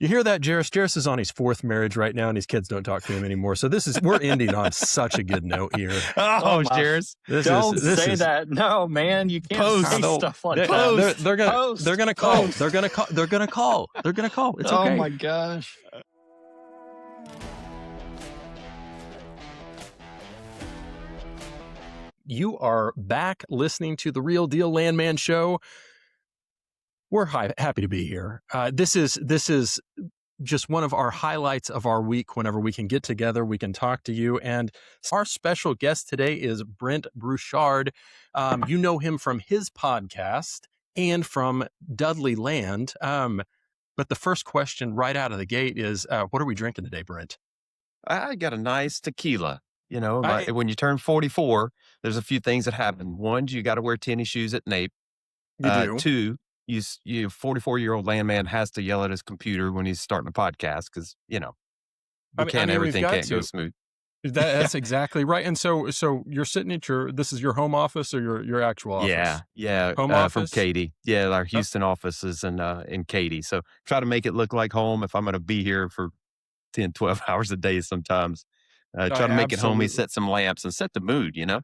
You hear that, Jairus? Jairus is on his fourth marriage right now, and his kids don't talk to him anymore. So we're ending on such a good note here. Oh, Jairus. Don't say that. No, man, you can't say stuff like that. They're gonna call. They're gonna call. It's okay. Oh my gosh. You are back listening to the Real Deal Landman Show. We're happy to be here. This is just one of our highlights of our week. Whenever we can get together, we can talk to you. And our special guest today is Brent Broussard. You know him from his podcast and from Dudley Land. But the first question right out of the gate is, what are we drinking today, Brent? I got a nice tequila. You know, when you turn 44, there's a few things that happen. One, you got to wear tennis shoes at NAPE. You do. Two, you 44-year-old landman has to yell at his computer when he's starting a podcast because, you know, everything can't go smooth. That's exactly right. And so you're sitting at this is your home office or your actual office? Yeah. Home office? From Katy. Yeah, our Houston office is in Katy. So try to make it look like home if I'm going to be here for 10, 12 hours a day sometimes. Try to make it homey, set some lamps, and set the mood, you know?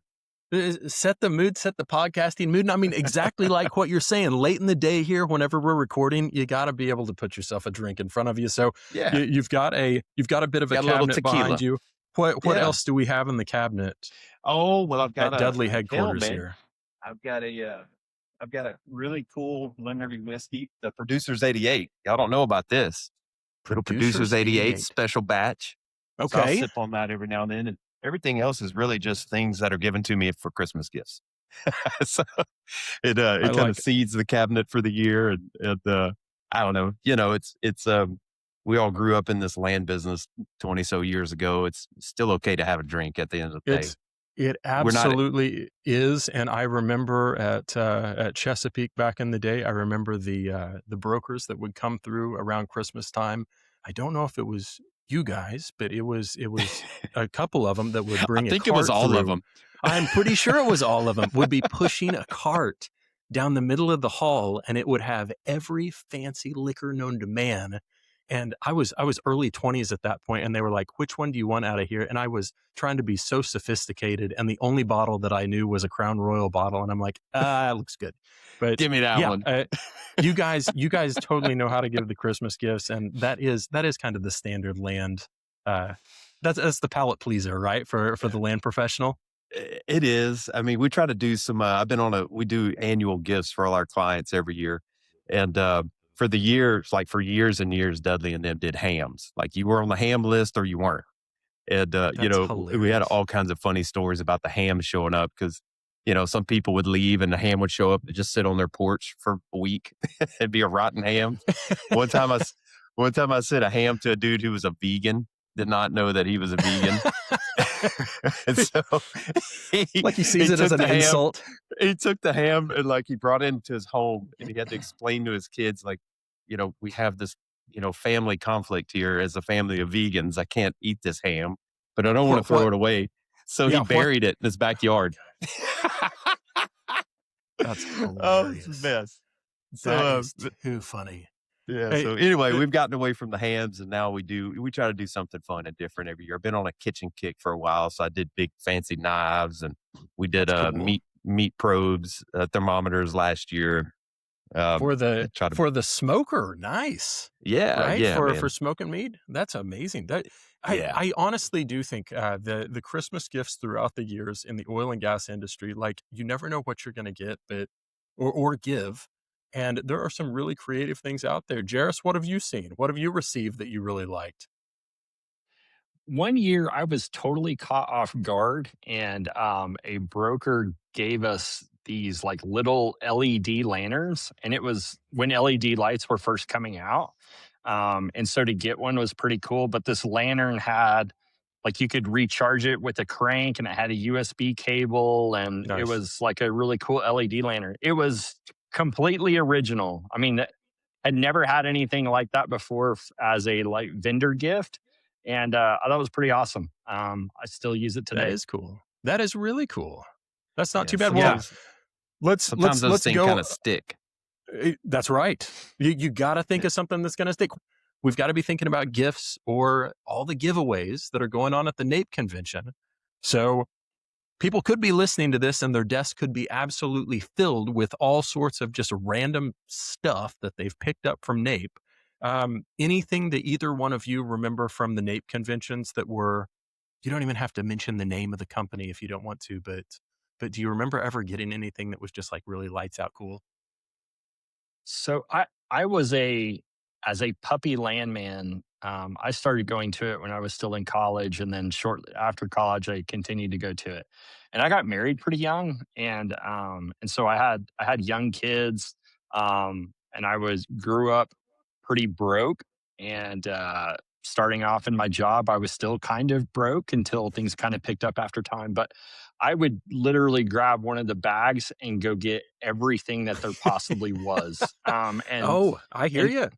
Set the mood, set the podcasting mood. And I mean, exactly like what you're saying. Late in the day here, whenever we're recording, you got to be able to put yourself a drink in front of you. So you've got a bit of a cabinet behind you. What else do we have in the cabinet? Oh, well, I've got at Dudley headquarters here. I've got a really cool Leonard whiskey. The Producer's 88. Y'all don't know about this. Little Producer's 88 special batch. Okay. So I'll sip on that every now and then. And everything else is really just things that are given to me for Christmas gifts. So it kind of seeds the cabinet for the year. And I don't know, you know, it's we all grew up in this land business 20 so years ago. It's still okay to have a drink at the end of the day. It absolutely is. And I remember at Chesapeake back in the day, I remember the brokers that would come through around Christmas time. I don't know if it was you guys, but it was a couple of them that would bring. I think it was all of them. I'm pretty sure it was all of them. Would be pushing a cart down the middle of the hall, and it would have every fancy liquor known to man. And I was early 20s at that point, and they were like, "Which one do you want out of here?" And I was trying to be so sophisticated, and the only bottle that I knew was a Crown Royal bottle, and I'm like, it looks good, but give me that one. You guys totally know how to give the Christmas gifts, and that is kind of the standard land. That's the palate pleaser, right? For the land professional. It is. I mean, we try to do some. We do annual gifts for all our clients every year, and for the years, like for years and years, Dudley and them did hams. Like you were on the ham list or you weren't. And, you know, hilarious. We had all kinds of funny stories about the ham showing up because, you know, some people would leave and the ham would show up and just sit on their porch for a week. It'd be a rotten ham. One time I sent a ham to a dude who was a vegan, did not know that he was a vegan. And so he sees it as an insult. He took the ham and he brought it into his home and he had to explain to his kids, you know, we have this, you know, family conflict here as a family of vegans. I can't eat this ham, but I don't want to throw it away. So he buried it in his backyard. That's hilarious. Oh, it's a mess. That is too funny. Yeah. Hey, so anyway, we've gotten away from the hams and now we try to do something fun and different every year. I've been on a kitchen kick for a while. So I did big fancy knives and we did cool. meat probes, thermometers last year. For the smoker. Nice. Yeah. Right? Yeah. For smoking meat. That's amazing. I honestly do think the Christmas gifts throughout the years in the oil and gas industry, you never know what you're going to get, or give. And there are some really creative things out there. Jairus, what have you seen? What have you received that you really liked? One year I was totally caught off guard and a broker gave us these little LED lanterns, and it was when LED lights were first coming out. And so to get one was pretty cool, but this lantern had you could recharge it with a crank and it had a USB cable and Nice. It was a really cool LED lantern. It was completely original. I mean, I'd never had anything like that before as a vendor gift. And I thought it was pretty awesome. I still use it today. That is cool. That is really cool. That's not too bad. Let's those things go. Kind of stick. That's right. You got to think of something that's going to stick. we've got to be thinking about gifts or all the giveaways that are going on at the NAPE convention. So people could be listening to this and their desk could be absolutely filled with all sorts of just random stuff that they've picked up from NAPE. Anything that either one of you remember from the NAPE conventions that were, you don't even have to mention the name of the company if you don't want to, but do you remember ever getting anything that was just like really lights out cool? So I was as a puppy landman. I started going to it when I was still in college, and then shortly after college, I continued to go to it. And I got married pretty young, and so I had young kids, and I was grew up pretty broke. And starting off in my job, I was still kind of broke until things kind of picked up after time. But I would literally grab one of the bags and go get everything that there possibly was. Oh, I hear And you.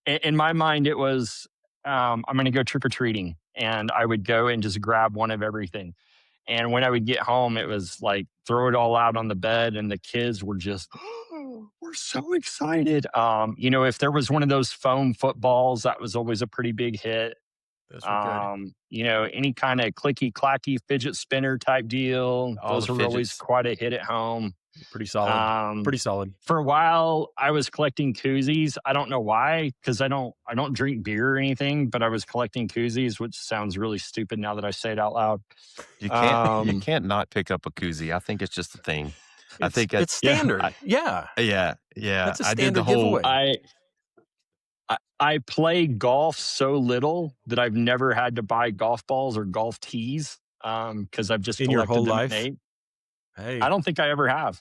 in my mind, it was I'm going to go trick or treating, and I would go and just grab one of everything. And when I would get home, it was like throw it all out on the bed, and the kids were just, "Oh, we're so excited." If there was one of those foam footballs, that was always a pretty big hit. Those were good. Any kind of clicky clacky fidget spinner type deal, All those the were always fidgets. quite a hit at home. Pretty solid. Um, Pretty solid. for a while, I was collecting koozies. I don't know why, because I don't drink beer or anything, but I was collecting koozies, which sounds really stupid now that I say it out loud. You Um, can't not pick up a koozie. I think it's just a thing. I It's think it's yeah, standard. Yeah. yeah. That's a I did the standard whole giveaway. I play golf so little that I've never had to buy golf balls or golf tees because I've just In your whole collected them at life? Nate. Hey, I don't think I ever have.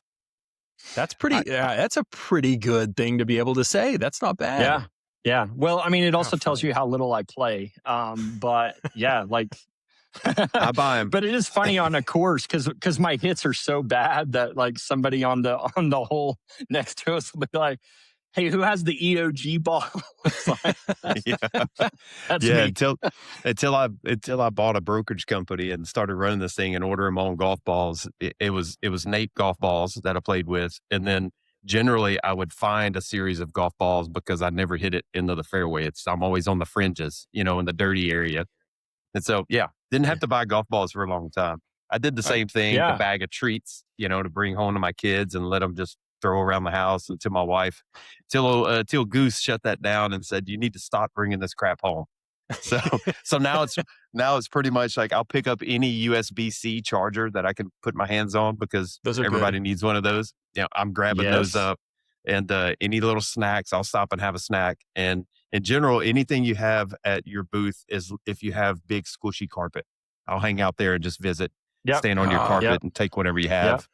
that's I, that's a pretty good thing to be able to say. That's not bad. Yeah. Yeah. Well, I mean, it Ah, also tells fun. you how little I play. But yeah, like, I buy them. but it is funny on a course because my hits are so bad that like somebody on the hole next to us will be like, "Hey, who has the EOG ball?" It's like, Yeah, that's yeah. me. Until I bought a brokerage company and started running this thing and ordering my own golf balls. It was Nate golf balls that I played with, and then generally I would find a series of golf balls because I never hit it into the fairway. I'm always on the fringes, in the dirty area. And so, yeah, didn't have Yeah. to buy golf balls for a long time. I did the same thing with a Yeah. bag of treats, to bring home to my kids and let them just throw around the house and to my wife till Goose shut that down and said, "You need to stop bringing this crap home." So, so now it's pretty much like I'll pick up any USB-C charger that I can put my hands on because Those are everybody good. needs one of those. I'm grabbing those Yes. up, and any little snacks, I'll stop and have a snack. And in general, anything you have at your booth is if you have big squishy carpet, I'll hang out there and just visit, Yep. stand on your Ah, Yep. carpet and take whatever you Yep. have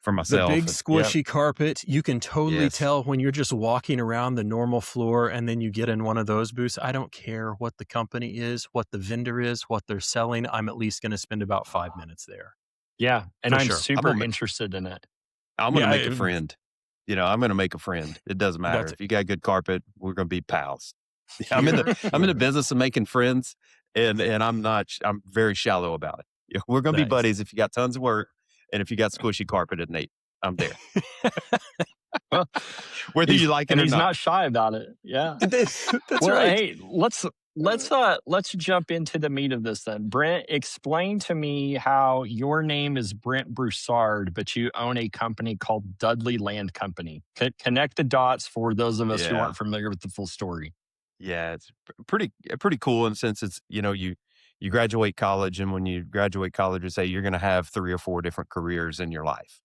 for the myself. big And Yep. squishy carpet, you can totally yes, tell when you're just walking around the normal floor and then you get in one of those booths. I don't care what the company is, what the vendor is, what they're selling. I'm at least going to spend about 5 minutes there Yeah. And for I'm sure. super interested in it. I'm gonna Yeah, make a friend. I'm gonna make a friend. It doesn't matter that's if you got good carpet. We're gonna be pals. here. I'm in the Here. business of making friends, and I'm not. I'm very shallow about it. We're gonna be Nice. buddies if you got tons of work, and if you got squishy carpet at Nate, I'm there, Well, whether you like it or he's not. not shy about it. Yeah. That's Well, right. hey, let's jump into the meat of this then. Brent, explain to me how your name is Brent Broussard, but you own a company called Dudley Land Company. Connect the dots for those of us who Yeah, aren't familiar with the full story. yeah, it's pretty cool in the sense it's you graduate college, and when you graduate college, you say you're gonna have 3 or 4 different careers in your life.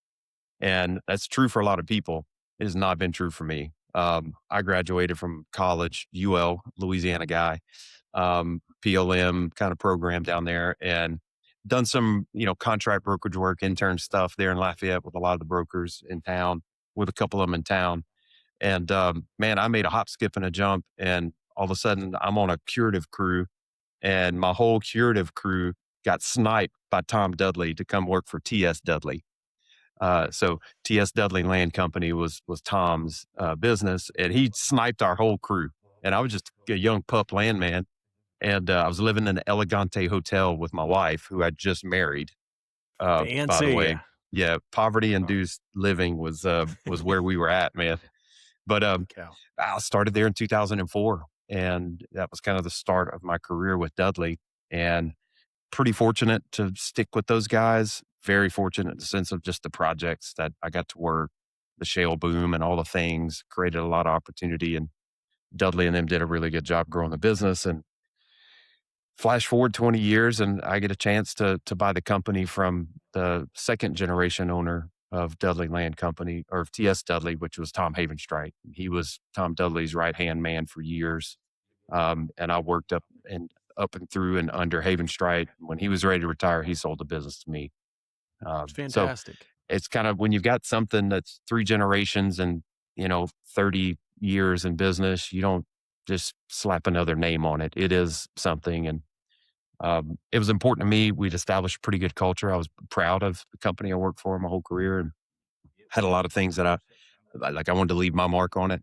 And that's true for a lot of people. It has not been true for me. I graduated from college, UL, Louisiana guy, PLM kind of program down there, and done some, contract brokerage work, intern stuff there in Lafayette with a lot of the brokers in town, with a couple of them in town. And man, I made a hop, skip, and a jump, and all of a sudden I'm on a curative crew, and my whole curative crew got sniped by Tom Dudley to come work for TS Dudley. So TS Dudley Land Company was Tom's business, and he sniped our whole crew. And I was just a young pup landman, and I was living in an Elegante hotel with my wife, who I just married. By the Fancy. way, yeah, poverty induced living was where we were at, man. But Cow. I started there in 2004, And that was kind of the start of my career with Dudley. And pretty fortunate to stick with those guys. Very fortunate in the sense of just the projects that I got to work, the shale boom and all the things created a lot of opportunity. And Dudley and them did a really good job growing the business. And flash forward 20 years and I get a chance to buy the company from the second generation owner of Dudley Land Company, or of TS Dudley, which was Tom Havenstrite. He was Tom Dudley's right-hand man for years. And I worked up and through and under Havenstrite. When he was ready to retire, he sold the business to me. It's So fantastic. it's kind of when you've got something that's three generations and, 30 years in business, you don't just slap another name on it. It is something. And it was important to me. We'd established a pretty good culture. I was proud of the company I worked for my whole career and had a lot of things that I wanted to leave my mark on it.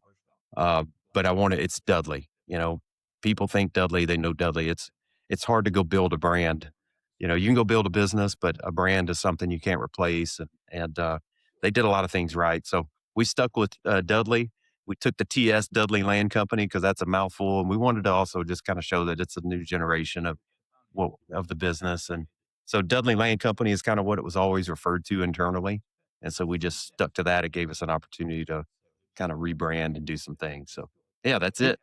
Uh, but it's Dudley. People think Dudley, they know Dudley. It's hard to go build a brand. You can go build a business, but a brand is something you can't replace. And they did a lot of things right. So we stuck with Dudley. We took the TS Dudley Land Company because that's a mouthful. And we wanted to also just kind of show that it's a new generation of the business. And so Dudley Land Company is kind of what it was always referred to internally. And so we just stuck to that. It gave us an opportunity to kind of rebrand and do some things. So yeah, that's The, it.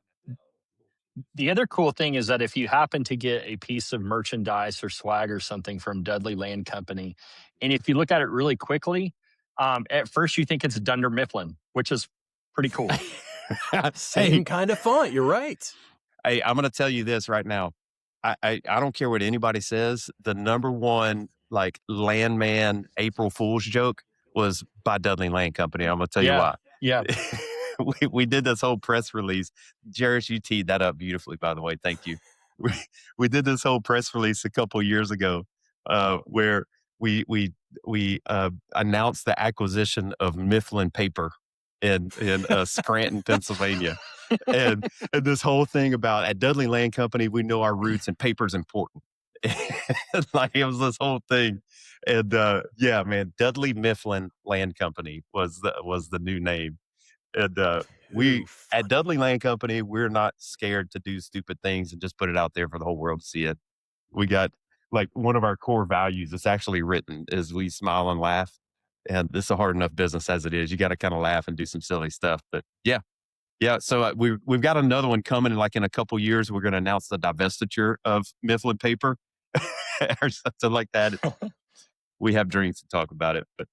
the other cool thing is that if you happen to get a piece of merchandise or swag or something from Dudley Land Company, and if you look at it really quickly, at first you think it's Dunder Mifflin, which is pretty cool. Same Hey, kind of font. You're right. hey, I'm going to tell you this right now. I don't care what anybody says. The number one like Landman April Fool's joke was by Dudley Land Company. I'm going to tell you Yeah. why. Yeah. We did this whole press release. Jarris, you teed that up beautifully, by the way. Thank you. We, we did this whole press release a couple years ago, where we announced the acquisition of Mifflin paper in Scranton, Pennsylvania. And this whole thing about at Dudley Land Company, we know our roots and paper's important. Like it was this whole thing. And yeah, man, Dudley Mifflin Land Company was the new name. And Too we at funny. Dudley Land Company, we're not scared to do stupid things and just put it out there for the whole world to see it. We got like one of our core values, it's actually written, is we smile and laugh. And this is a hard enough business as it is. You got to kind of laugh and do some silly stuff. But yeah, yeah. So we've got another one coming. Like in a couple years, we're going to announce the divestiture of Mifflin paper or something like that. We have dreams to talk about it, but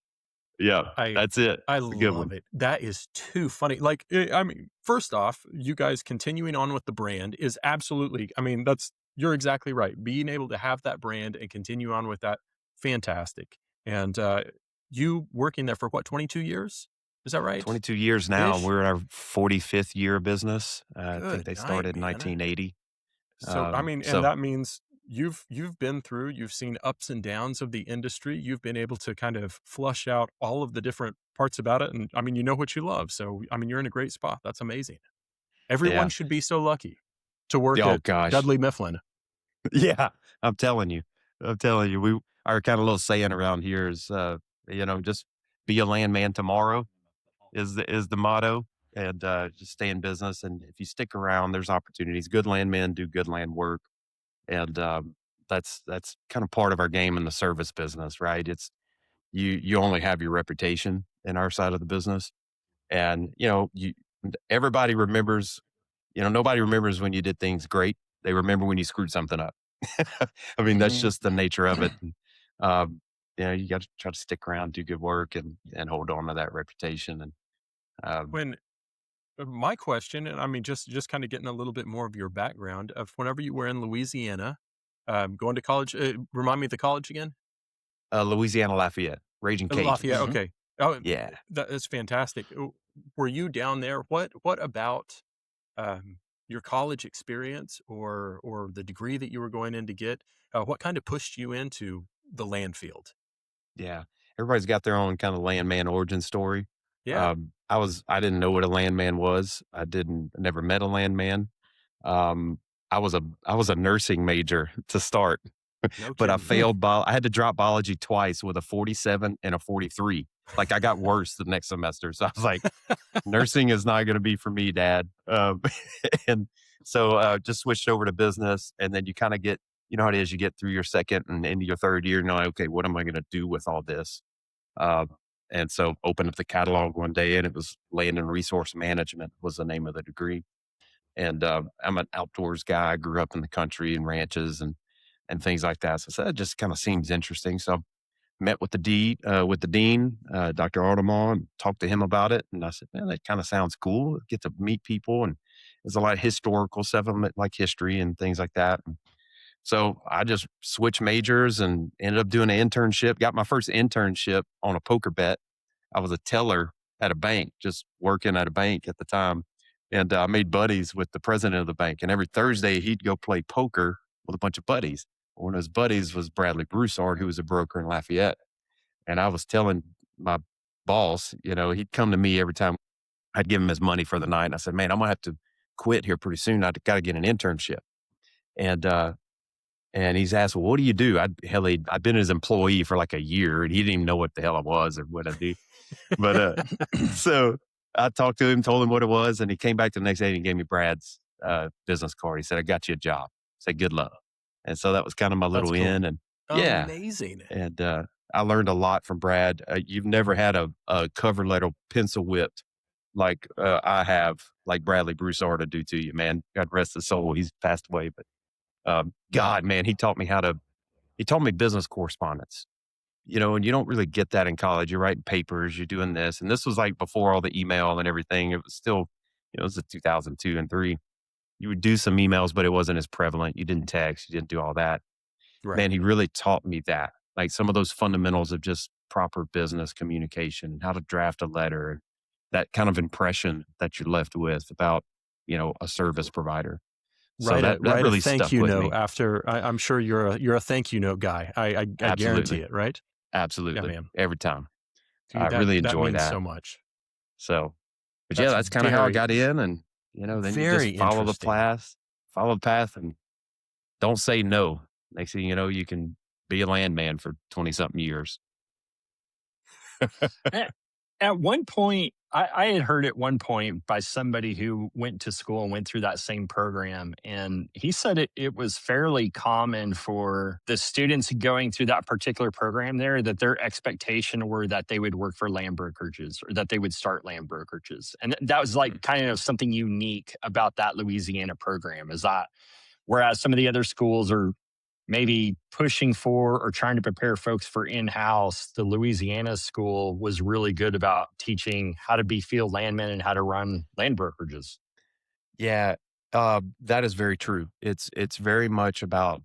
yeah, I that's it. I It's a good love one. it. That is too funny. Like, I mean, first off, you guys continuing on with the brand is absolutely, I mean, you're exactly right. Being able to have that brand and continue on with that, fantastic. And you working there for what, 22 years? Is that right? 22 years now. Ish? We're in our 45th year of business. I think Good they night, started in man. 1980. So, I mean, and So that means you've been through, you've seen ups and downs of the industry. You've been able to kind of flush out all of the different parts about it. And I mean, you know what you love. So, I mean, you're in a great spot. That's amazing. Everyone yeah. should be so lucky to work Oh at gosh. Dudley Mifflin. Yeah. I'm telling you. I'm telling you. Our kind of little saying around here is, just be a landman tomorrow is the motto, and just stay in business. And if you stick around, there's opportunities. Good landmen do good land work, and that's kind of part of our game in the service business, right? It's you only have your reputation in our side of the business, and everybody remembers. Nobody remembers when you did things great. They remember when you screwed something up. I mean, that's Mhm. just the nature of it. And, you got to try to stick around, do good work, and hold on to that reputation. And um, When my question, and I mean, just kind of getting a little bit more of your background of whenever you were in Louisiana, going to college. Remind me of the college again. Louisiana Lafayette, Raging Lafayette. Cajuns. Mhm. Okay. Oh, Yeah. that's fantastic. Were you down there? What about um, your college experience or the degree that you were going in to get? What kind of pushed you into the land field? Yeah. Everybody's got their own kind of landman origin story. Yeah. I didn't know what a landman was. I never met a landman. Um, I was a nursing major to start, No but I kidding. failed I had to drop biology twice with a 47 and a 43. Like I got worse the next semester. So I was like, nursing is not going to be for me, Dad. And So just switched over to business, and then you kind of get, you know how it is. You get through your second and into your third year, and you're like, okay, what am I going to do with all this? Uh, and so opened up the catalog one day, and it was land and resource management was the name of the degree. And I'm an outdoors guy. I grew up in the country and ranches and things like that. So that just kind of seems interesting. So met with the dean, Dr. Audemars, and talked to him about it. And I said, man, that kind of sounds cool. Get to meet people, and there's a lot of historical stuff, like history and things like that. And so I just switched majors and ended up doing an internship. Got my first internship on a poker bet. I was a teller at a bank, just working at a bank at the time. And I made buddies with the president of the bank. And every Thursday, he'd go play poker with a bunch of buddies. One of his buddies was Bradley Broussard, who was a broker in Lafayette. And I was telling my boss, he'd come to me every time I'd give him his money for the night. And I said, man, I'm going to have to quit here pretty soon. I've got to get an internship. And, and he's asked, well, what do you do? I'd been his employee for like a year, and he didn't even know what the hell I was or what I do. But so I talked to him, told him what it was, and he came back the next day and he gave me Brad's business card. He said, I got you a job. Say good luck. And so that was kind of my That's little cool. in. And yeah. Amazing. And I learned a lot from Brad. You've never had a cover letter pencil whipped like I have, like Bradley Broussard to do to you, man. God rest his soul. He's passed away. But God, man, he taught me business correspondence, and you don't really get that in college. You're writing papers, you're doing this. And this was like before all the email and everything. It was still, it was 2002 and three. You would do some emails, but it wasn't as prevalent. You didn't text, you didn't do all that. Right. Man, he really taught me that, like some of those fundamentals of just proper business communication, how to draft a letter, that kind of impression that you're left with about, a service provider. So Write that a really thank stuck you with note me. after. I'm sure you're a thank you note guy. I guarantee Absolutely. it. Right? Yeah, Absolutely. man. Every time. I Dude, really that enjoy means that. so much. So, but yeah, That's that's kind of how I very, got in. And, then you very just interesting. follow the path and don't say no. Next thing you know, you can be a landman for 20 something years. At, at one point, I had heard at one point by somebody who went to school and went through that same program. And he said it was fairly common for the students going through that particular program there that their expectation were that they would work for land brokerages or that they would start land brokerages. And that was like kind of something unique about that Louisiana program is that whereas some of the other schools are maybe pushing for or trying to prepare folks for in-house, the Louisiana school was really good about teaching how to be field landmen and how to run land brokerages. Yeah, that is very true. It's very much about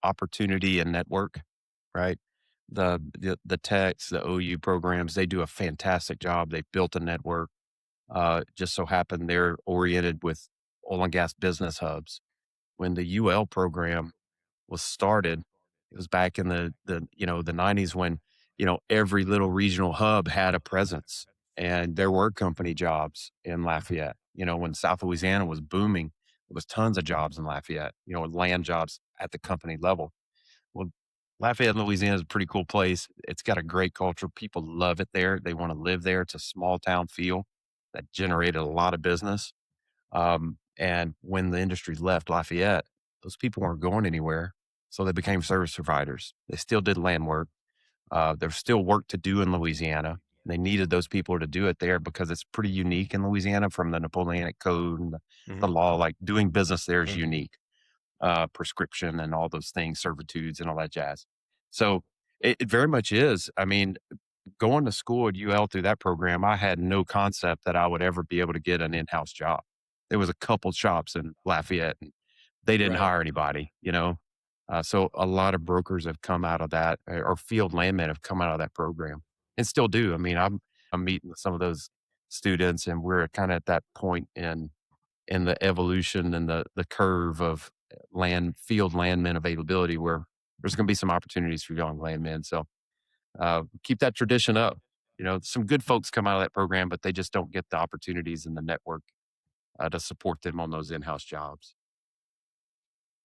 opportunity and network, right? The techs, the OU programs, they do a fantastic job. They've built a network. Just so happened they're oriented with oil and gas business hubs. When the UL program was started, it was back in the 90s when, every little regional hub had a presence and there were company jobs in Lafayette. When South Louisiana was booming, there was tons of jobs in Lafayette, land jobs at the company level. Well, Lafayette, Louisiana is a pretty cool place. It's got a great culture. People love it there. They want to live there. It's a small town feel that generated a lot of business. And when the industry left Lafayette, those people weren't going anywhere. So they became service providers. They still did land work. There's still work to do in Louisiana. They needed those people to do it there because it's pretty unique in Louisiana from the Napoleonic Code and the Mhm. law. Like doing business there is Mhm. unique, prescription and all those things, servitudes and all that jazz. So it very much is. I mean, going to school at UL through that program, I had no concept that I would ever be able to get an in-house job. There was a couple shops in Lafayette, and they didn't Right. hire anybody. So a lot of brokers have come out of that, or field landmen have come out of that program, and still do. I mean, I'm meeting with some of those students, and we're kind of at that point in the evolution and the curve of field landmen availability, where there's going to be some opportunities for young landmen. So keep that tradition up. Some good folks come out of that program, but they just don't get the opportunities and the network to support them on those in-house jobs.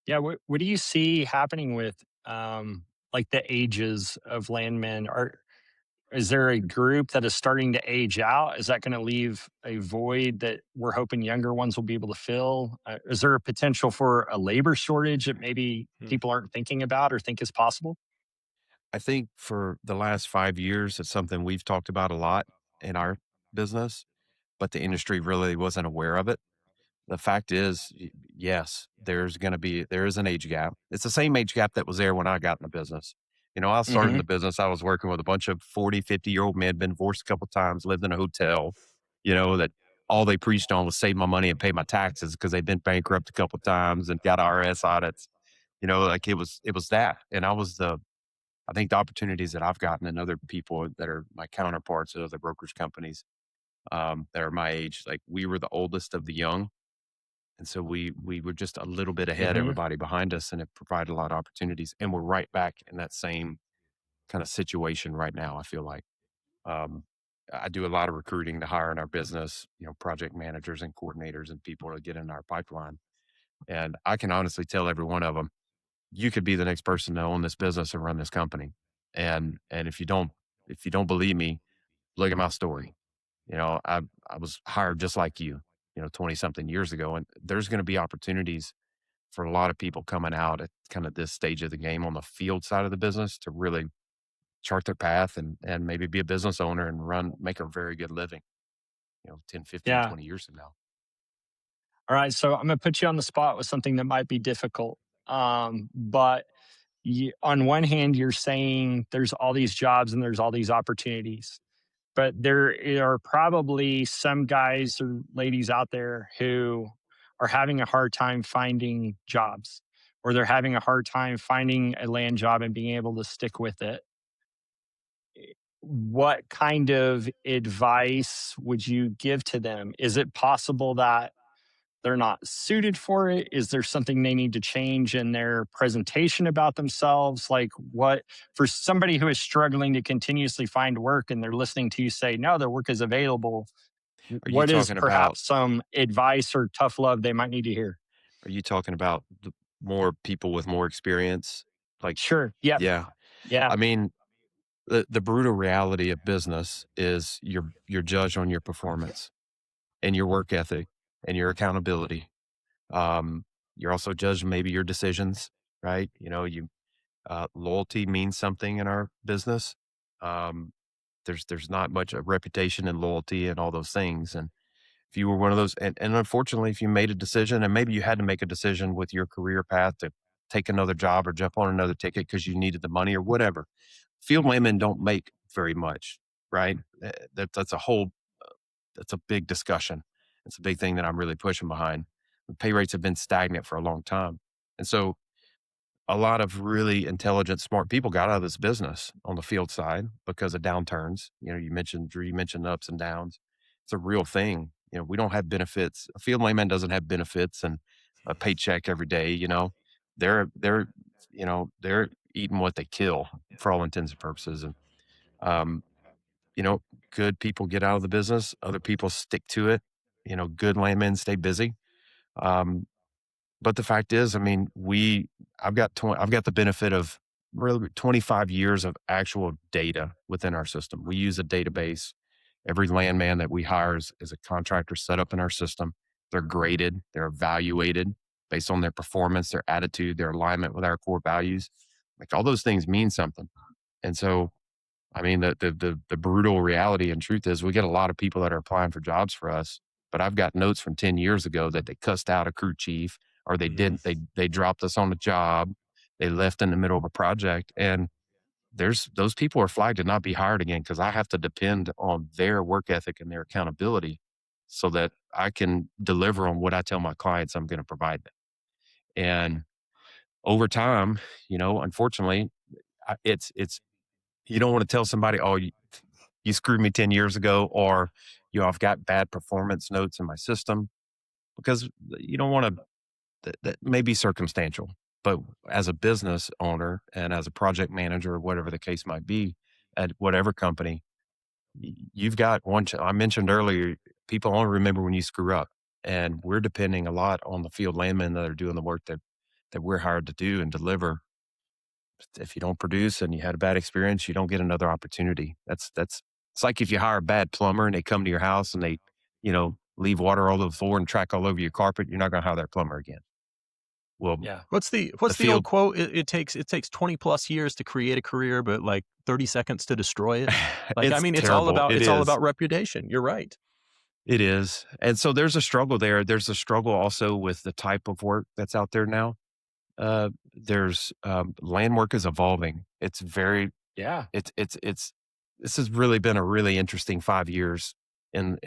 Yeah, what do you see happening with like the ages of landmen? is there a group that is starting to age out? Is that going to leave a void that we're hoping younger ones will be able to fill? Is there a potential for a labor shortage that maybe Hmm. people aren't thinking about or think is possible? I think for the last 5 years, it's something we've talked about a lot in our business, but the industry really wasn't aware of it. The fact is, yes, there is an age gap. It's the same age gap that was there when I got in the business. I started in Hmm. the business, I was working with a bunch of 40, 50-year-old men, been divorced a couple times, lived in a hotel, that all they preached on was save my money and pay my taxes because they'd been bankrupt a couple times and got IRS audits. Like it was that. And I think the opportunities that I've gotten and other people that are my counterparts at other brokerage companies, that are my age, like we were the oldest of the young, and so we were just a little bit ahead Hmm. everybody behind us, and it provided a lot of opportunities. And we're right back in that same kind of situation right now, I feel like. Um, I do a lot of recruiting to hire in our business, project managers and coordinators and people to get in our pipeline. And I can honestly tell every one of them, you could be the next person to own this business and run this company. And if you don't believe me, look at my story. I was hired just like you, 20 something years ago. And there's going to be opportunities for a lot of people coming out at kind of this stage of the game on the field side of the business to really chart their path and maybe be a business owner and make a very good living, 10, 15, Yeah. 20 years from now. All right. So I'm going to put you on the spot with something that might be difficult. But on one hand, you're saying there's all these jobs and there's all these opportunities, but there are probably some guys or ladies out there who are having a hard time finding jobs, or they're having a hard time finding a land job and being able to stick with it. What kind of advice would you give to them? Is it possible that they're not suited for it? Is there something they need to change in their presentation about themselves? Like, what, for somebody who is struggling to continuously find work and they're listening to you say, no, their work is available, Are you what is talking about, perhaps some advice or tough love they might need to hear? are you talking about more people with more experience? Like, Sure. Yep. yeah, Yeah. I mean, the brutal reality of business is you're judged on your performance and your work ethic and your accountability. Um, you're also judged maybe your decisions, right? Loyalty means something in our business. Um, there's not much of reputation and loyalty and all those things. And if you were one of those, and unfortunately, if you made a decision and maybe you had to make a decision with your career path to take another job or jump on another ticket because you needed the money or whatever, field women don't make very much, right? That's a whole, that's a big discussion. It's a big thing that I'm really pushing behind. The pay rates have been stagnant for a long time. And so a lot of really intelligent, smart people got out of this business on the field side because of downturns. You mentioned Drew, you mentioned ups and downs. It's a real thing. We don't have benefits. A field layman doesn't have benefits and a paycheck every day. They're eating what they kill for all intents and purposes. And um, you know, good people get out of the business. Other people stick to it. Good landmen stay busy. Um, but the fact is, I mean, I've got the benefit of really 25 years of actual data within our system. We use a database. Every landman that we hire is a contractor set up in our system. They're graded, they're evaluated based on their performance, their attitude, their alignment with our core values. Like all those things mean something. And so, I mean, the brutal reality and truth is we get a lot of people that are applying for jobs for us, but I've got notes from 10 years ago that they cussed out a crew chief or they Mhm. didn't, they dropped us on a job. They left in the middle of a project. And those people are flagged to not be hired again because I have to depend on their work ethic and their accountability so that I can deliver on what I tell my clients I'm going to provide them. And over time, unfortunately, it's you don't want to tell somebody, oh, you screwed me 10 years ago, or, I've got bad performance notes in my system because you don't want to, that may be circumstantial. But as a business owner and as a project manager or whatever the case might be at whatever company, you've got one. I mentioned earlier, people only remember when you screw up. And we're depending a lot on the field landmen that are doing the work that we're hired to do and deliver. if you don't produce and you had a bad experience, you don't get another opportunity. It's like if you hire a bad plumber and they come to your house and they, leave water all over the floor and track all over your carpet, you're not going to hire that plumber again. Well, Yeah. What's the old field, quote? It takes 20 plus years to create a career, but like 30 seconds to destroy it. Like, I it's mean, terrible. It it's all is. about reputation. You're right. It is. And so there's a struggle there. There's a struggle also with the type of work that's out there now. There's land work is evolving. It's very Yeah. it's this has really been a really interesting 5 years in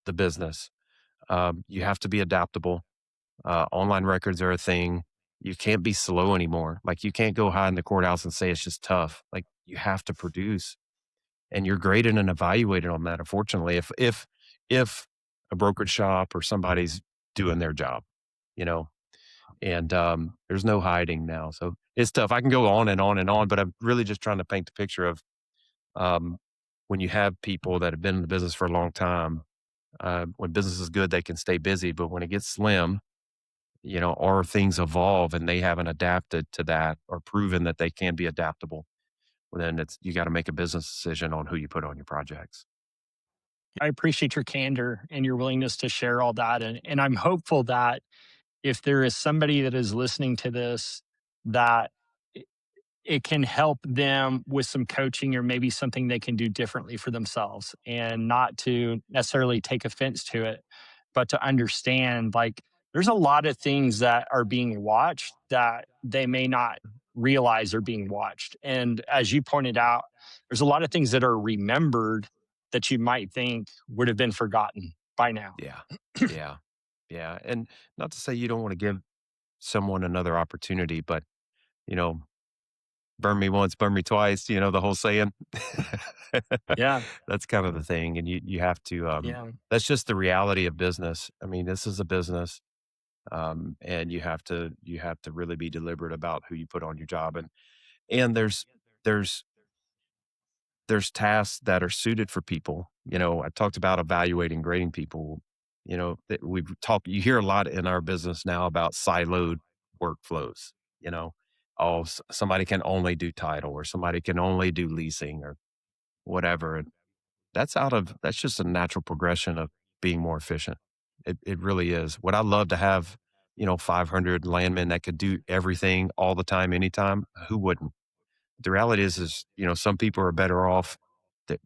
the business. You have to be adaptable. Online records are a thing. You can't be slow anymore. Like you can't go hide in the courthouse and say it's just tough. Like you have to produce, and you're graded and evaluated on that. Unfortunately, if a brokerage shop or somebody's doing their job, you know, and there's no hiding now. So it's tough. I can go on and on and on, but I'm really just trying to paint the picture of um, when you have people that have been in the business for a long time. When business is good, they can stay busy, but when it gets slim, or things evolve and they haven't adapted to that or proven that they can be adaptable, well, then you got to make a business decision on who you put on your projects. I appreciate your candor and your willingness to share all that. And I'm hopeful that if there is somebody that is listening to this, that it can help them with some coaching or maybe something they can do differently for themselves, and not to necessarily take offense to it, but to understand like there's a lot of things that are being watched that they may not realize are being watched. And as you pointed out, there's a lot of things that are remembered that you might think would have been forgotten by now. Yeah. Yeah. Yeah. And not to say you don't want to give someone another opportunity, but, you know, burn me once, burn me twice, the whole saying. Yeah. That's kind of the thing. And you have to, Yeah. that's just the reality of business. I mean, this is a business. And you have to really be deliberate about who you put on your job. And there's there's tasks that are suited for people. I talked about evaluating, grading people. That you hear a lot in our business now about siloed workflows. You know, oh, somebody can only do title or somebody can only do leasing or whatever. And that's just a natural progression of being more efficient. It really is. Would I love to have, 500 landmen that could do everything all the time, anytime? Who wouldn't? The reality is, some people are better off.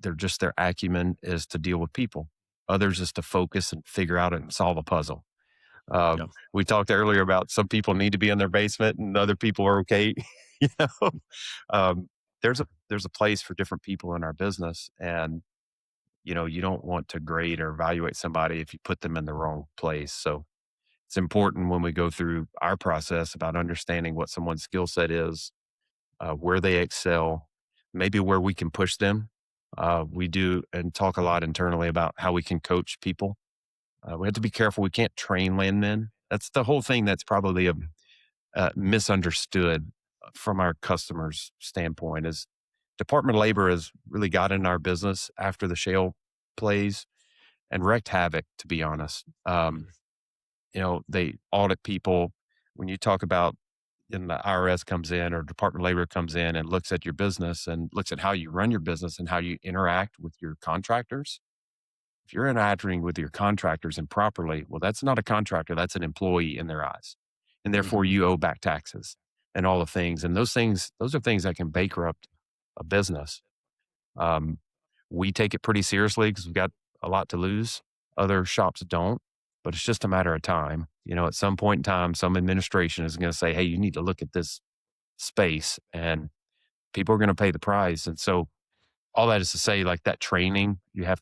They're just their acumen is to deal with people. Others is to focus and figure out and solve a puzzle. Yeah. We talked earlier about some people need to be in their basement and other people are okay. you know, um, there's a place for different people in our business, and you don't want to grade or evaluate somebody if you put them in the wrong place. So it's important when we go through our process about understanding what someone's skill set is, where they excel, maybe where we can push them. We do and talk a lot internally about how we can coach people. We have to be careful. We can't train landmen. That's the whole thing. That's probably misunderstood from our customers' standpoint. Is Department of Labor has really got in our business after the shale plays and wreaked havoc. To be honest, they audit people. When you talk about and the IRS comes in or Department of Labor comes in and looks at your business and looks at how you run your business and how you interact with your contractors. If you're interacting with your contractors improperly, well, that's not a contractor. That's an employee in their eyes. And therefore Mhm. you owe back taxes and all the things. And those are things that can bankrupt a business. Um, we take it pretty seriously because we've got a lot to lose. Other shops don't, but it's just a matter of time. At some point in time, some administration is going to say, hey, you need to look at this space, and people are going to pay the price. And so all that is to say, like that training, you need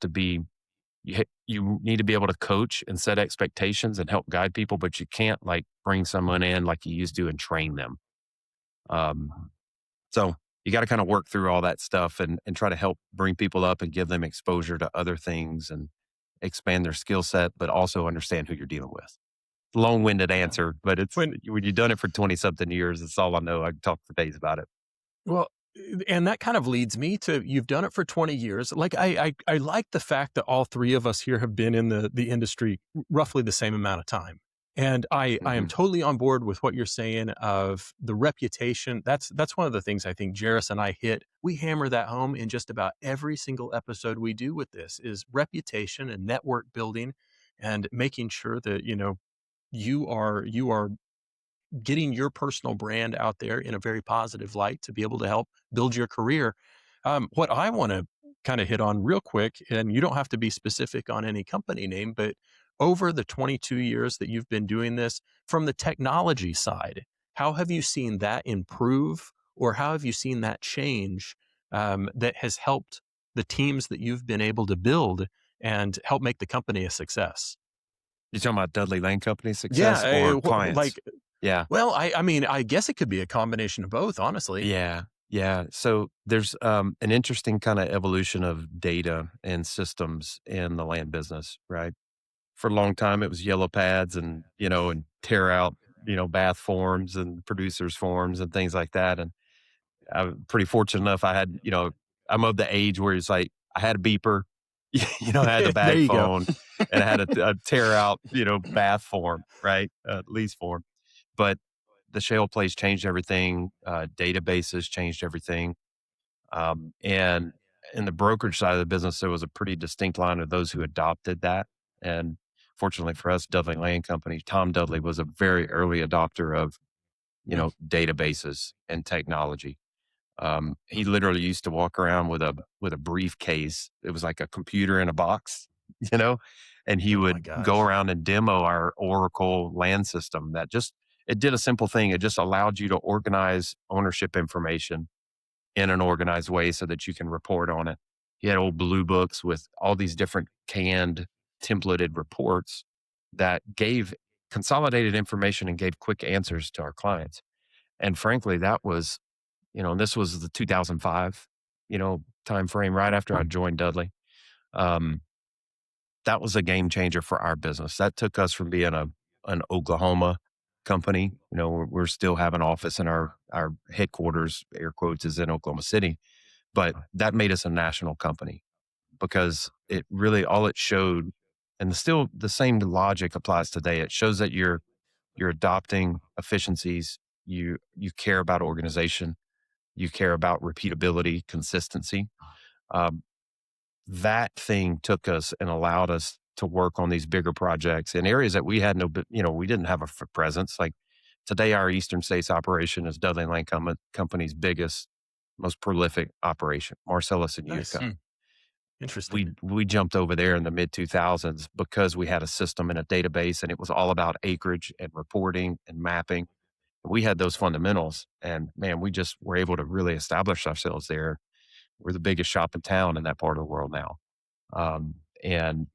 to be able to coach and set expectations and help guide people, but you can't like bring someone in like you used to and train them. So you got to kind of work through all that stuff and try to help bring people up and give them exposure to other things and expand their skill set, but also understand who you're dealing with. Long-winded Yeah. answer, but it's When when you've done it for 20 something years, it's all I know. I can talk for days about it. Well, and that kind of leads me to you've done it for 20 years. Like I like the fact that all three of us here have been in the industry roughly the same amount of time. And I am Mhm. totally on board with what you're saying of the reputation. That's one of the things I think Jairus and I hit. We hammer that home in just about every single episode we do with this is reputation and network building and making sure that, you are getting your personal brand out there in a very positive light to be able to help build your career. What I want to kind of hit on real quick, and you don't have to be specific on any company name, but over the 22 years that you've been doing this, from the technology side, how have you seen that improve or how have you seen that change that has helped the teams that you've been able to build and help make the company a success? You talking about Dudley Land Company Yeah, success or clients? like, Yeah. well, I mean, I guess it could be a combination of both, honestly. Yeah. Yeah. So there's an interesting kind of evolution of data and systems in the land business, right? For a long time, it was yellow pads and, and tear out, bath forms and producers forms and things like that. And I'm pretty fortunate enough. I'm of the age where it's like I had a beeper, I had the There bag you go. phone and I had a tear out, bath form, right? Lease form. But the shale plays changed everything. Databases changed everything. And in the brokerage side of the business, there was a pretty distinct line of those who adopted that. And fortunately for us, Dudley Land Company, Tom Dudley was a very early adopter of, Hmm. databases and technology. He literally used to walk around with a briefcase. It was like a computer in a box, you know, and he Oh my would go gosh. around and demo our Oracle land system that just it did a simple thing. It just allowed you to organize ownership information in an organized way so that you can report on it. He had old blue books with all these different canned templated reports that gave consolidated information and gave quick answers to our clients. And frankly, that was, and this was the 2005, time frame right after I joined Dudley. Um, that was a game changer for our business. That took us from being an Oklahoma company. We're still have an office in our headquarters, air quotes, is in Oklahoma City, but that made us a national company because it really all it showed, and still the same logic applies today. It shows that you're adopting efficiencies. You care about organization. You care about repeatability, consistency. Um, that thing took us and allowed us to work on these bigger projects in areas that we had we didn't have a presence. Like today, our Eastern States operation is Dudley Land Company's biggest, most prolific operation, Marcellus and Nice. Utica. Interesting. We jumped over there in the mid 2000s because we had a system and a database, and it was all about acreage and reporting and mapping. We had those fundamentals, and man, we just were able to really establish ourselves there. We're the biggest shop in town in that part of the world now. And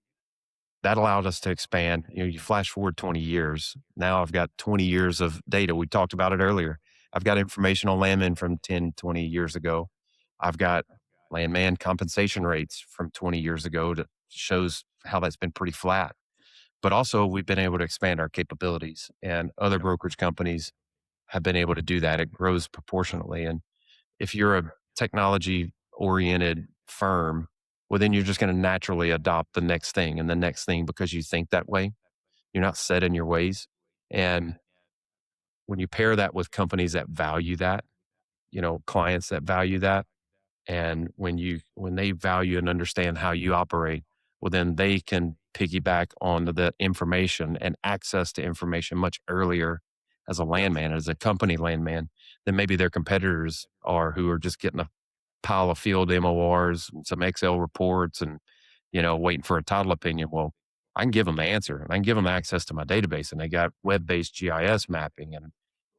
that allowed us to expand. You flash forward 20 years. Now I've got 20 years of data. We talked about it earlier. I've got information on Landman from 10, 20 years ago. I've got Landman compensation rates from 20 years ago that shows how that's been pretty flat. But also we've been able to expand our capabilities and other Yep. brokerage companies have been able to do that. It grows proportionately. And if you're a technology oriented firm, well, then you're just going to naturally adopt the next thing and the next thing because you think that way. You're not set in your ways. And when you pair that with companies that value that, clients that value that, and when they value and understand how you operate, well, then they can piggyback on the information and access to information much earlier as a Yep. landman, as a company landman, than maybe their competitors are who are just getting a pile of field MORs, and some Excel reports, and waiting for a title opinion. Well, I can give them the answer, and I can give them access to my database, and they got web-based GIS mapping, and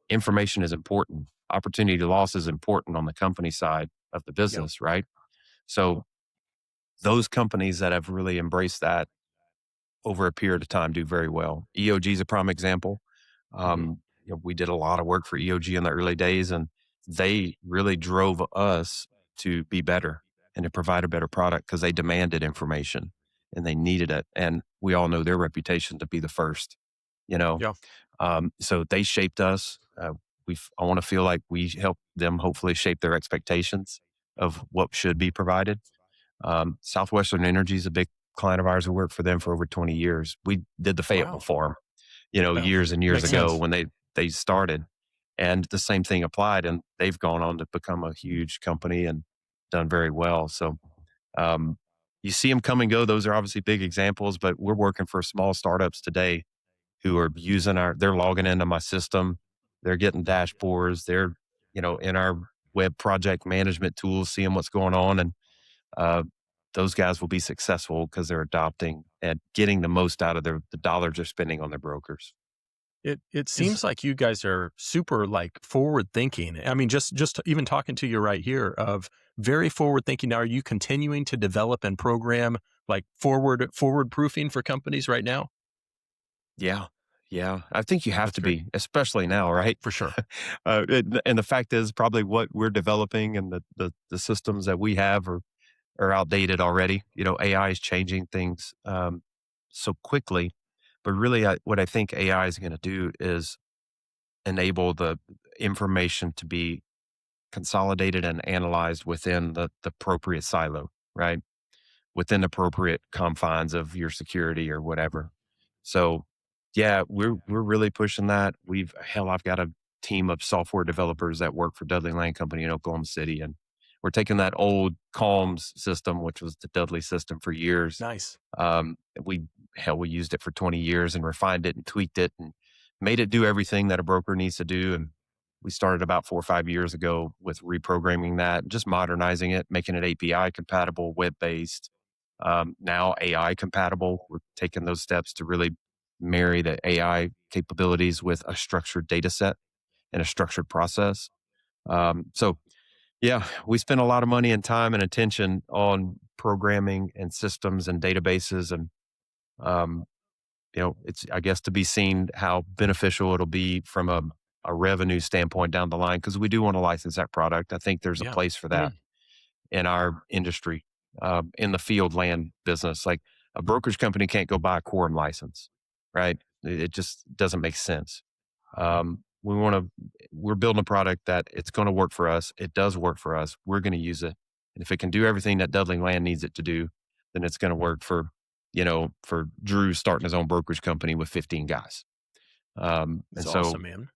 information is important. Opportunity loss is important on the company side of the Yep. business, right? So those companies that have really embraced that over a period of time do very well. EOG is a prime example. Hmm. We did a lot of work for EOG in the early days, and they really drove us to be better and to provide a better product because they demanded information and they needed it. And we all know their reputation to be the first, you know. Yeah. So they shaped us. I want to feel like we help them hopefully shape their expectations of what should be provided. Southwestern Energy is a big client of ours. We worked for them for over 20 years. We did the Fayetteville Wow. for them. Oh, years and years makes ago sense. when they started. And the same thing applied, and they've gone on to become a huge company and done very well. So um, you see them come and go. Those are obviously big examples, but we're working for small startups today who are using they're logging into my system. They're getting dashboards. They're, in our web project management tools, seeing what's going on. And uh, those guys will be successful because they're adopting and getting the most out of the dollars they're spending on their brokers. It Is seems like you guys are super like forward thinking. I mean, just even talking to you right here of very forward thinking. Now, are you continuing to develop and program like forward proofing for companies right now? Yeah. Yeah. I think you have That's to great be, especially now, right? for sure. And the fact is, probably what we're developing and the systems that we have are outdated already. AI is changing things so quickly. But really, what I think AI is going to do is enable the information to be consolidated and analyzed within the appropriate silo, right? Within appropriate confines of your security or whatever. So, yeah, we're really pushing that. I've got a team of software developers that work for Dudley Land Company in Oklahoma City, and we're taking that old Calms system, which was the Dudley system for years. Nice. Um, we we used it for 20 years and refined it and tweaked it and made it do everything that a broker needs to do. And we started about 4 or 5 years ago with reprogramming that, just modernizing it, making it API compatible, web based, now AI compatible. We're taking those steps to really marry the AI capabilities with a structured data set and a structured process. So, yeah, we spend a lot of money and time and attention on programming and systems and databases. And, um, it's, I guess, to be seen how beneficial it'll be from a revenue standpoint down the line because we do want to license that product. I think there's a Yeah. place for I that mean, in our industry, in the field land business. Like a brokerage company can't go buy a quorum license, right? It just doesn't make sense. We're building a product that it's going to work for us. It does work for us. We're going to use it. And if it can do everything that Dudley Land needs it to do, then it's going to work for Drew starting his own brokerage company with 15 guys. And It's so awesome, man.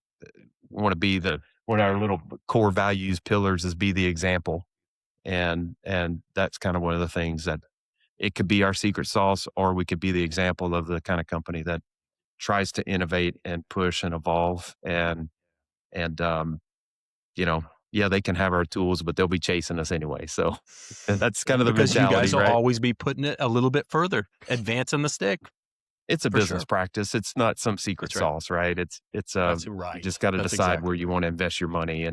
we want to be one of our little core values pillars is be the example, and that's kind of one of the things that it could be our secret sauce, or we could be the example of the kind of company that tries to innovate and push and evolve and you know yeah, they can have our tools but they'll be chasing us anyway, so that's kind of the Because you mentality, guys will right? always be putting it a little bit further, advancing the stick It's a for business sure. practice. It's not some secret That's right. sauce, right? It's That's you right. just got to That's decide where exactly you right. want to invest your money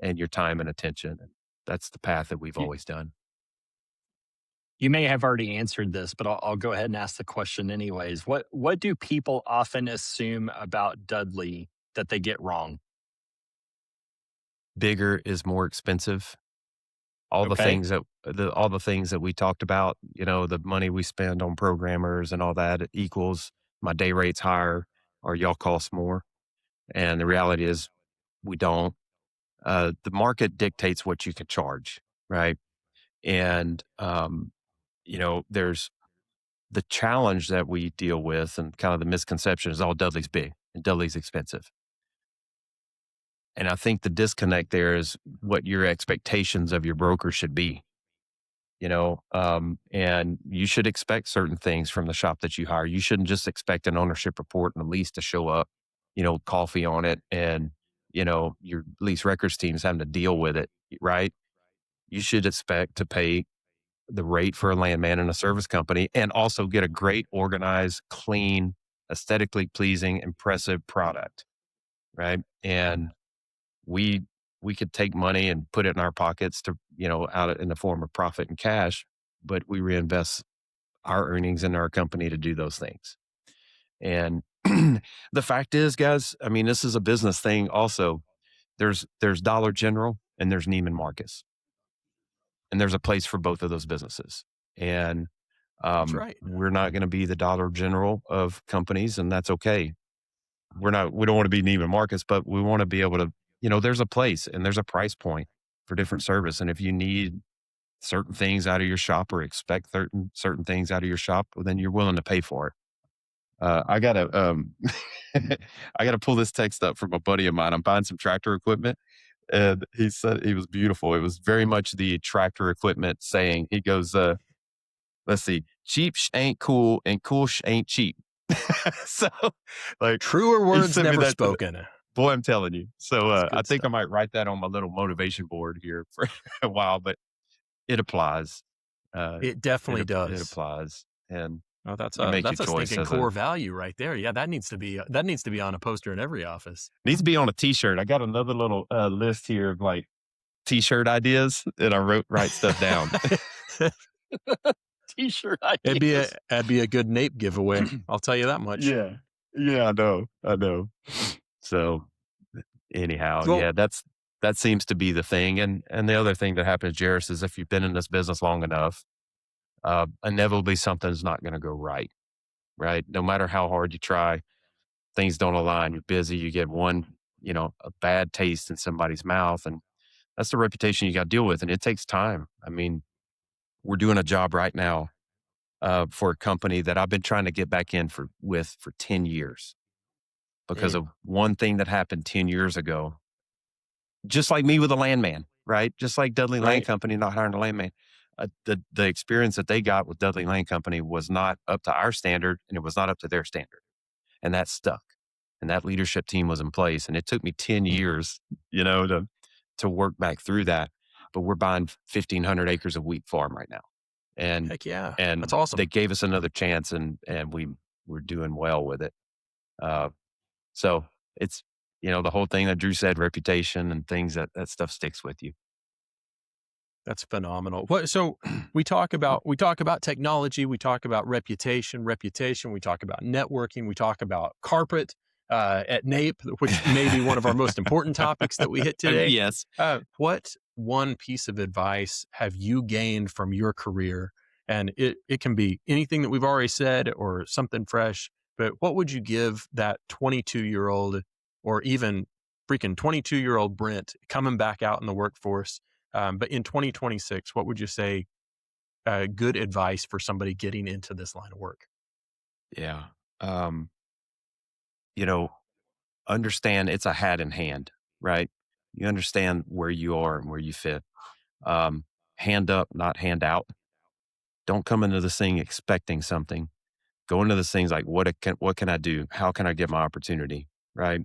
and your time and attention, and that's the path that we've you, always done. you may have already answered this, but I'll go ahead and ask the question anyways. What do people often assume about Dudley that they get wrong? Bigger is more expensive. Okay. All the things that we talked about, the money we spend on programmers and all that, it equals my day rate's higher or y'all cost more. And the reality is we don't. The market dictates what you can charge, right? And there's the challenge that we deal with and kind of the misconception is all Dudley's big and Dudley's expensive. And I think the disconnect there is what your expectations of your broker should be, and you should expect certain things from the shop that you hire. You shouldn't just expect an ownership report and a lease to show up, coffee on it, and your lease records team's having to deal with it, right? You should expect to pay the rate for a landman and a service company and also get a great organized, clean, aesthetically pleasing, impressive product, right? And we we could take money and put it in our pockets to, out in the form of profit and cash, but we reinvest our earnings in our company to do those things. And the fact is, guys, I mean, this is a business thing also. There's Dollar General and there's Neiman Marcus, and there's a place for both of those businesses. And That's right. we're not going to be the Dollar General of companies, and that's okay. We don't want to be Neiman Marcus, but we want to be able to, there's a place and there's a price point for different service. And if you need certain things out of your shop or expect certain things out of your shop, well, then you're willing to pay for it. I gotta I gotta pull this text up from a buddy of mine. I'm buying some tractor equipment, and he said it was beautiful. It was very much the tractor equipment saying. He goes, let's see, cheap ain't cool, and cool ain't cheap. So, like, Truer he words sent me never that. spoken. Boy, I'm telling you. So, That's I good think I stuff. might write that on my little motivation board here for a while, but it applies. Uh, It definitely it does. applies, and Oh, you make your that's a choice stinking as a core value right there. Yeah, that needs to be on a poster in every office. needs to be on a T-shirt. I got another little list here of like T-shirt ideas, and I write stuff down. T-shirt It'd ideas. be a good nape giveaway. I'll tell you that much. Yeah, yeah, I know. So anyhow, Well, yeah, that seems to be the thing. And the other thing that happens, Jairus, is if you've been in this business long enough, inevitably something's not going to go right. Right? No matter how hard you try, things don't align. You're busy. You get one, a bad taste in somebody's mouth, and that's the reputation you got to deal with. And it takes time. I mean, we're doing a job right now for a company that I've been trying to get back in for 10 years because damn. of one thing that happened 10 years ago. Just like me with a landman, right? Just like Dudley Land Right. Company not hiring a landman. The experience that they got with Dudley Land Company was not up to our standard, and it was not up to their standard, and that stuck. And that leadership team was in place, and it took me 10 years, to work back through that. But we're buying 1,500 acres of wheat farm right now, and Heck yeah. That's and they awesome. gave us another chance, and we're doing well with it. Uh, so it's the whole thing that Drew said, reputation and things that stuff sticks with you. That's phenomenal. So we talk about technology, we talk about reputation, we talk about networking, we talk about carpet at NAPE, which may be one of our most important topics that we hit today. Yes. What one piece of advice have you gained from your career? And it can be anything that we've already said or something fresh, but what would you give that 22-year-old or even freaking 22-year-old Brent coming back out in the workforce? But in 2026, what would you say good advice for somebody getting into this line of work? Yeah. Um, you know, understand it's a hat in hand, right? You understand where you are and where you fit. Um, Hand up, not hand out. Don't come into this thing expecting something. Go into this things like what can I do? How can I get my opportunity? Right.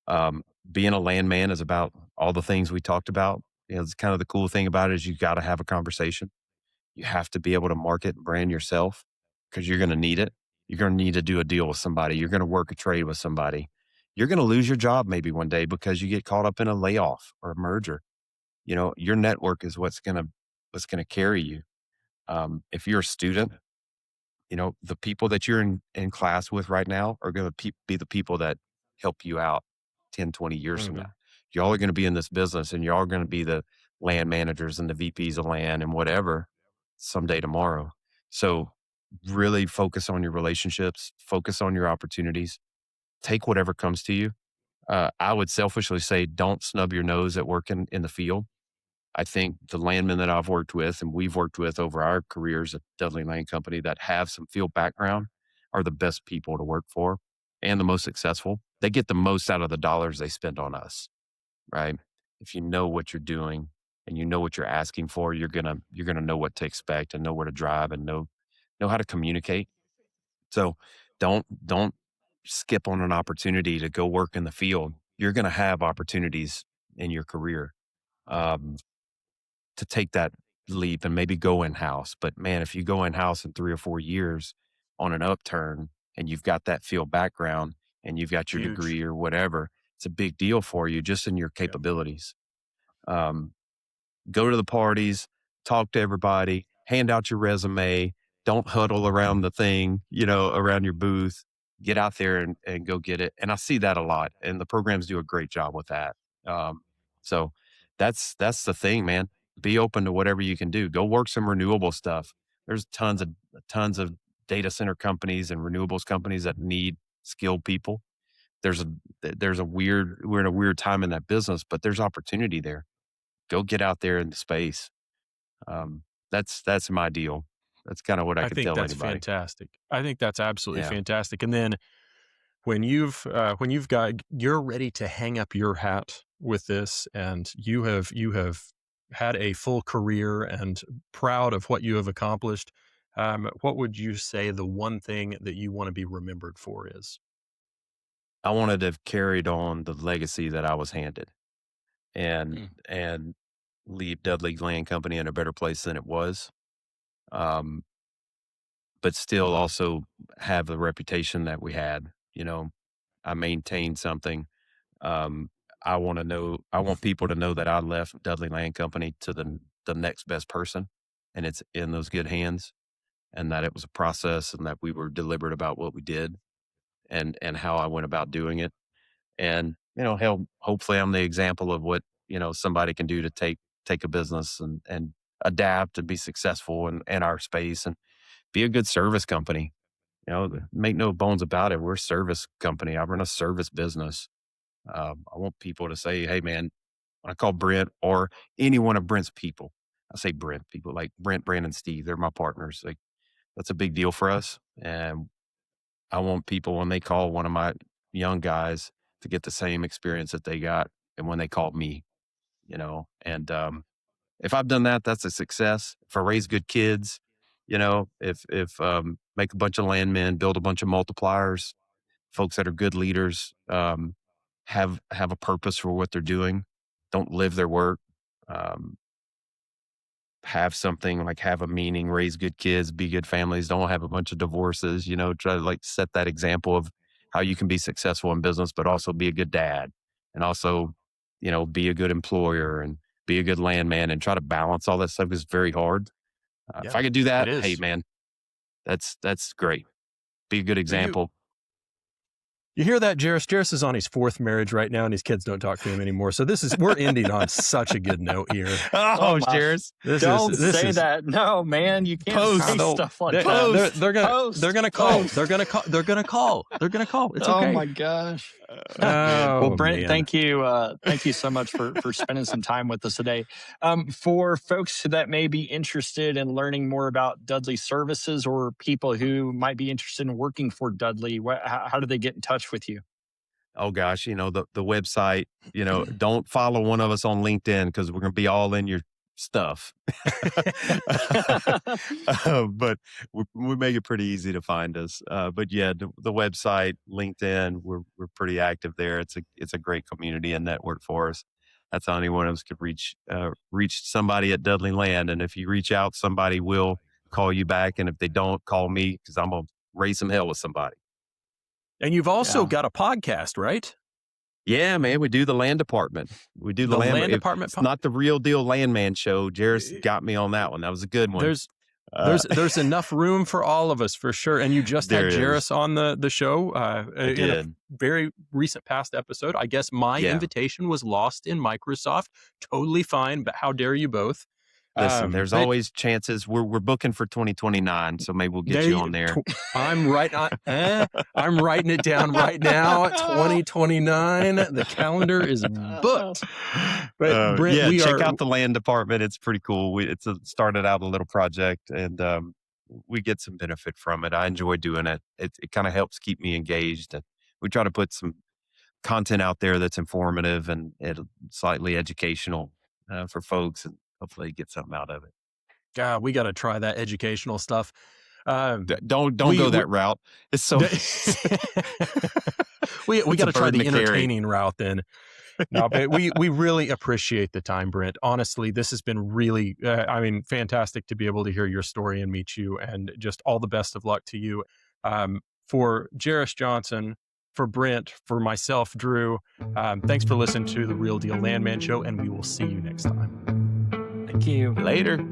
Um, Being a landman is about all the things we talked about. It's kind of the cool thing about it is you got to have a conversation. You have to be able to market and brand yourself because you're going to need it. You're going to need to do a deal with somebody. You're going to work a trade with somebody. You're going to lose your job maybe one day because you get caught up in a layoff or a merger. Your network is what's going to carry you. If you're a student, the people that you're in class with right now are going to be the people that help you out 10, 20 years from now. Mhm. Y'all are going to be in this business and y'all are going to be the land managers and the VPs of land and whatever someday tomorrow. So really focus on your relationships, focus on your opportunities, take whatever comes to you. I would selfishly say don't snub your nose at working in the field. I think the landmen that I've worked with and we've worked with over our careers at Dudley Land Company that have some field background are the best people to work for and the most successful. They get the most out of the dollars they spend on us, right? If you know what you're doing and you know what you're asking for, you're gonna know what to expect and know where to drive and know how to communicate. So don't skip on an opportunity to go work in the field. You're gonna have opportunities in your career. Um, to take that leap and maybe go in house. But man, if you go in house in 3 or 4 years on an upturn and you've got that field background and you've got your Huge. degree or whatever, it's a big deal for you just in your Yeah. capabilities. Um, Go to the parties, talk to everybody, hand out your resume. Don't huddle around the thing, around your booth. Get out there and go get it. And I see that a lot. And the programs do a great job with that. Um, so that's the thing, man. Be open to whatever you can do. Go work some renewable stuff. There's tons of data center companies and renewables companies that need skilled people. There's a we're in a weird time in that business, but there's opportunity there. Go get out there in the space. Um, that's my deal. That's kind of what I I could think tell that's anybody. fantastic. I think that's absolutely Yeah. fantastic. And then when you've got you're ready to hang up your hat with this, and you have had a full career and proud of what you have accomplished, what would you say the one thing that you want to be remembered for is? I wanted to have carried on the legacy that I was handed and Mm. and leave Dudley Land Company in a better place than it was. Um, but still also have the reputation that we had. You know, I maintained something. Um, I want people to know that I left Dudley Land Company to the next best person, and it's in those good hands, and that it was a process, and that we were deliberate about what we did, and how I went about doing it. And, hell, hopefully I'm the example of what, somebody can do to take a business and adapt and be successful in our space and be a good service company. Make no bones about it. We're a service company. I run a service business. I want people to say, hey, man, when I call Brent or any one of Brent's people, I say Brent people like Brent, Brandon, Steve, they're my partners. Like, that's a big deal for us. And I want people when they call one of my young guys to get the same experience that they got and when they called me, and if I've done that, that's a success. If I raise good kids, if make a bunch of landmen, build a bunch of multipliers, folks that are good leaders, have a purpose for what they're doing, don't live their work, um, have something like have a meaning, raise good kids, be good families, don't have a bunch of divorces, try to like set that example of how you can be successful in business, but also be a good dad and also, be a good employer and be a good landman and try to balance all that stuff is very hard. If Yeah, I could do it that, hey is. man, that's great. Be a good You example. you hear that, Jairus? Jairus is on his fourth marriage right now, and his kids don't talk to him anymore. So we're ending on such a good note here. Oh Oh, my! Shares, Don't This say is that. No, man, you can't I say post, don't. stuff like They're that. they're, post, they're gonna they're Post, gonna call. They're post. gonna call. They're gonna call. They're gonna call. It's Oh okay. my gosh. man. Well, Oh Brent, man. thank you so much for spending some time with us today. For folks that may be interested in learning more about Dudley services, or people who might be interested in working for Dudley, how do they get in touch with you? Oh gosh, the website, don't follow one of us on LinkedIn because we're gonna be all in your stuff. But we make it pretty easy to find us. But yeah, the website, LinkedIn, we're pretty active there. It's a great community and network for us. That's how any one of us could reach somebody at Dudley Land. And if you reach out, somebody will call you back. And if they don't, call me because I'm gonna raise some hell with somebody. And you've also Yeah. got a podcast, right? Yeah, man, we do the land department. We do the The land. land department. It's not the real deal Landman show. Jairus got me on that one. That was a good one. There's Uh, there's enough room for all of us for sure. And you just there had is. Jairus on the show I in a did. very recent past episode. I guess my Yeah. invitation was lost in Microsoft. Totally fine, but how dare you both? Listen, there's But always chances. We're booking for 2029, so maybe we'll get there you you, on there. I'm right. I'm writing it down right now. 2029. The calendar is booked. But Brent, Yeah, we check are. out the land department. It's pretty cool. Started out a little project, and we get some benefit from it. I enjoy doing it. It kind of helps keep me engaged, and we try to put some content out there that's informative and slightly educational for folks, and hopefully get something out of it. God, we got to try that educational stuff. Um, Don't we go we that route. It's so we it's got a to try burden the to carry. entertaining route then. No, but we really appreciate the time, Brent. Honestly, this has been really, fantastic to be able to hear your story and meet you, and just all the best of luck to you. For Jairus Johnson, for Brent, for myself, Drew, thanks for listening to the Real Deal Landman Show, and we will see you next time. Thank you. Later.